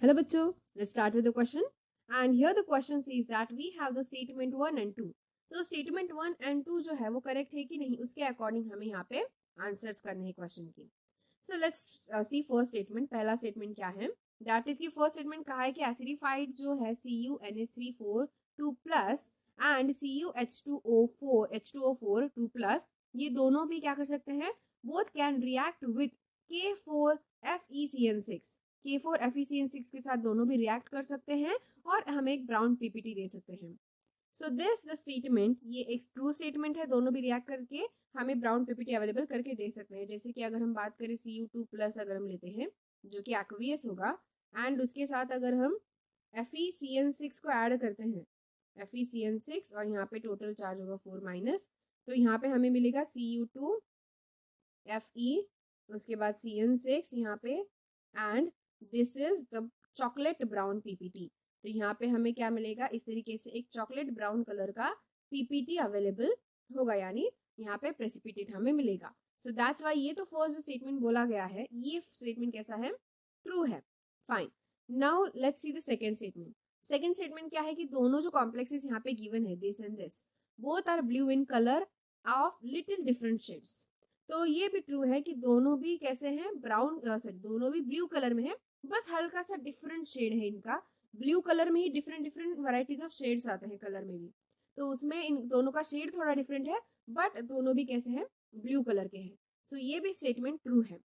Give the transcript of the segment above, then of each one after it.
Hello बच्चों, let's start with the question. And here the question says that we have the statement 1 and 2. तो statement 1 and 2 जो है वो correct है कि नहीं, उसके अकॉर्डिंग हमें यहाँ पे आंसर्स करने हैं क्वेश्चन की. So let's see first statement. पहला स्टेटमेंट क्या है? दैट इज की फर्स्ट स्टेटमेंट कहा है कि एसिडिफाइड जो है CuNH3 2 plus and CuH2O4 2 plus, ये दोनों भी क्या कर सकते हैं? Both can react with K4FeCN6. K4FeCN6 के साथ दोनों भी रिएक्ट कर सकते हैं और हमें एक ब्राउन पीपीटी दे सकते हैं. सो दिस द स्टेटमेंट, ये एक ट्रू स्टेटमेंट है, दोनों भी रिएक्ट करके हमें ब्राउन पीपीटी अवेलेबल करके दे सकते हैं. जैसे कि अगर हम बात करें Cu2 प्लस अगर हम लेते हैं जो कि एक्वियस होगा, एंड उसके साथ अगर हम FeCN6 को ऐड करते हैं, FeCN6, और यहाँ पे टोटल चार्ज होगा 4 माइनस, तो यहाँ पे हमें मिलेगा Cu2Fe, उसके बाद CN6 यहाँ पे, and this is the chocolate brown PPT. तो यहाँ पे हमें क्या मिलेगा? इस तरीके से एक चॉकलेट ब्राउन कलर का पीपीटी अवेलेबल होगा, यानी यहाँ पे प्रेसिपिटेट हमें मिलेगा. सो दैट्स वाई ये तो फर्स्ट जो स्टेटमेंट बोला गया है, ये स्टेटमेंट कैसा है? ट्रू है. Fine. Now let's see the second statement. Second statement क्या है कि दोनों जो कॉम्प्लेक्सेस यहाँ पे गिवन है, this and this, both are blue in colour of little different shades. तो ये भी ट्रू है कि दोनों भी कैसे हैं? ब्राउन, सॉरी, दोनों भी ब्लू कलर में है, बस हल्का सा डिफरेंट शेड है इनका. ब्लू कलर में ही different different varieties of shades आते हैं कलर में भी, तो उसमें इन दोनों का शेड थोड़ा डिफरेंट है, बट दोनों भी कैसे हैं? ब्लू कलर के हैं. सो ये भी स्टेटमेंट ट्रू है.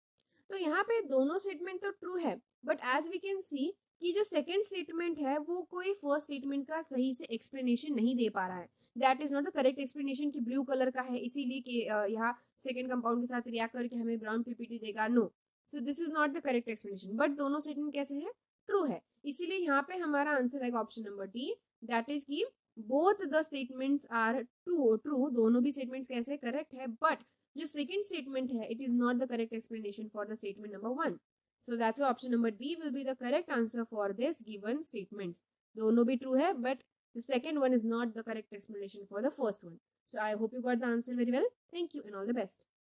तो यहाँ पे दोनों स्टेटमेंट तो ट्रू है, but as we can see कि जो सेकंड स्टेटमेंट है वो कोई फर्स्ट स्टेटमेंट का सही से एक्सप्लेनेशन नहीं दे पा रहा है. That is not the correct explanation कि ब्लू कलर का है इसीलिए कि यहाँ सेकंड कंपाउंड के साथ रिएक्ट करके हमें ब्राउन पीपीटी देगा. No, so this is not the correct explanation. But दोनों स्टेटमेंट कैसे हैं? ट्रू है. इसीलिए यहाँ पे हमारा आंसर आएगा option number D, that is की both the statements are true. दोनों भी स्टेटमेंट्स कैसे करेक्ट है, बट जो सेकंड स्टेटमेंट है it is not the correct explanation for the statement number 1. So that's why option number D will be the correct answer for this given statements. दोनों भी true है, but the second one is not the correct explanation for the first one. So I hope you got the answer very well. Thank you and all the best.